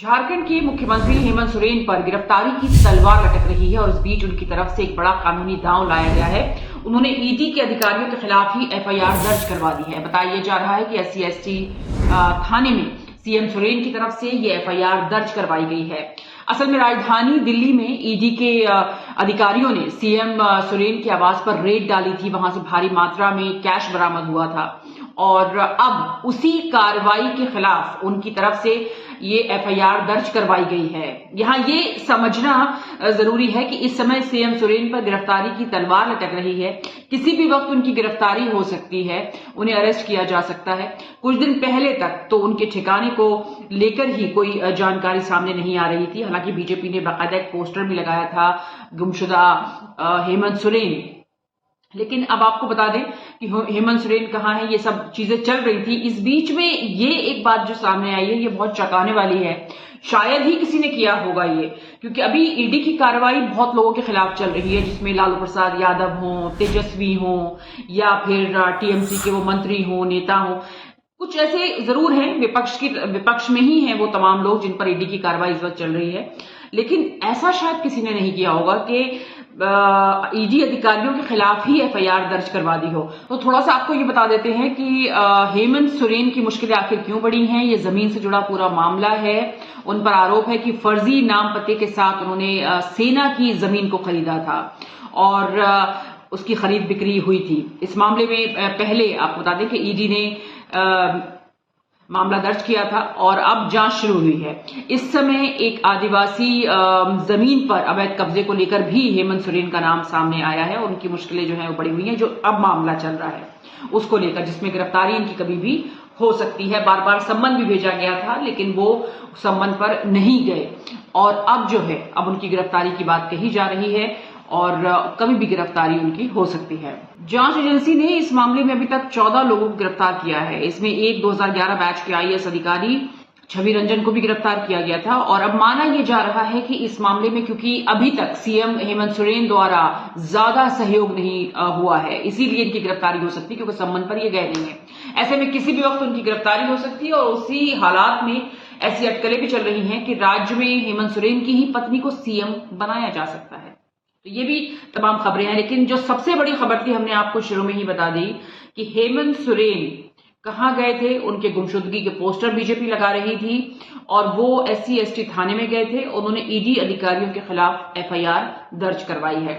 झारखंड के मुख्यमंत्री हेमंत सोरेन पर गिरफ्तारी की तलवार लटक रही है और इस बीच उनकी तरफ से एक बड़ा कानूनी दांव लाया गया है। उन्होंने ईडी के अधिकारियों के खिलाफ ही एफआईआर दर्ज करवा दी है। बताया जा रहा है कि SC/ST थाने में सीएम सोरेन की तरफ से ये एफआईआर दर्ज करवाई गई है। असल में राजधानी दिल्ली में ईडी के अधिकारियों ने सीएम सोरेन के आवास पर रेड डाली थी। वहां से भारी मात्रा में कैश बरामद हुआ था और अब उसी कार्रवाई के खिलाफ उनकी तरफ से ये एफआईआर दर्ज करवाई गई है। यहां ये समझना जरूरी है कि इस समय सीएम सोरेन पर गिरफ्तारी की तलवार लटक रही है। किसी भी वक्त उनकी गिरफ्तारी हो सकती है, उन्हें अरेस्ट किया जा सकता है। कुछ दिन पहले तक तो उनके ठिकाने को लेकर ही कोई जानकारी सामने नहीं आ रही थी। हालांकि बीजेपी ने बाकायदा एक पोस्टर भी लगाया था गुमशुदा हेमंत सोरेन। लेकिन अब आपको बता दें कि हेमंत सोरेन कहां है, ये सब चीजें चल रही थी। इस बीच में ये एक बात जो सामने आई है, ये बहुत चौंकाने वाली है। शायद ही किसी ने किया होगा ये, क्योंकि अभी ईडी की कार्रवाई बहुत लोगों के खिलाफ चल रही है, जिसमें लालू प्रसाद यादव हो, तेजस्वी हो या फिर टीएमसी के वो मंत्री हो, नेता हो। कुछ ऐसे जरूर हैं विपक्ष में ही हैं वो तमाम लोग जिन पर ईडी की कार्रवाई इस वक्त चल रही है। लेकिन ऐसा शायद किसी ने नहीं किया होगा कि ईडी अधिकारियों के खिलाफ ही एफआईआर दर्ज करवा दी हो। तो थोड़ा सा आपको ये बता देते हैं कि हेमंत सोरेन की मुश्किलें आखिर क्यों बढ़ी हैं। ये जमीन से जुड़ा पूरा मामला है। उन पर आरोप है कि फर्जी नाम पते के साथ उन्होंने सेना की जमीन को खरीदा था और उसकी खरीद बिक्री हुई थी। इस मामले में पहले आपको बता दें कि ईडी ने मामला दर्ज किया था और अब जांच शुरू हुई है। इस समय एक आदिवासी जमीन पर अवैध कब्जे को लेकर भी हेमंत सोरेन का नाम सामने आया है। उनकी मुश्किलें जो हैं वो बढ़ी हुई हैं। जो अब मामला चल रहा है उसको लेकर, जिसमें गिरफ्तारी इनकी कभी भी हो सकती है। बार बार सम्मन भी भेजा गया था, लेकिन वो सम्मन पर नहीं गए और अब जो है अब उनकी गिरफ्तारी की बात कही जा रही है और कभी भी गिरफ्तारी उनकी हो सकती है। जांच एजेंसी ने इस मामले में अभी तक 14 लोगों को गिरफ्तार किया है। इसमें एक 2011 बैच के IAS अधिकारी छवि रंजन को भी गिरफ्तार किया गया था और अब माना यह जा रहा है कि इस मामले में क्योंकि अभी तक सीएम हेमंत सोरेन द्वारा ज्यादा सहयोग नहीं हुआ है, इसीलिए इनकी गिरफ्तारी हो सकती है, क्योंकि सम्मन पर ये गए नहीं है। ऐसे में किसी भी वक्त उनकी गिरफ्तारी हो सकती है और उसी हालात में ऐसी अटकलें भी चल रही हैं कि राज्य में हेमंत सोरेन की ही पत्नी को सीएम बनाया जा सकता है। तो ये भी तमाम खबरें हैं। लेकिन जो सबसे बड़ी खबर थी, हमने आपको शुरू में ही बता दी कि हेमंत सोरेन कहां गए थे। उनके गुमशुदगी के पोस्टर बीजेपी लगा रही थी और वो SC/ST थाने में गए थे। उन्होंने ईडी अधिकारियों के खिलाफ एफआईआर दर्ज करवाई है।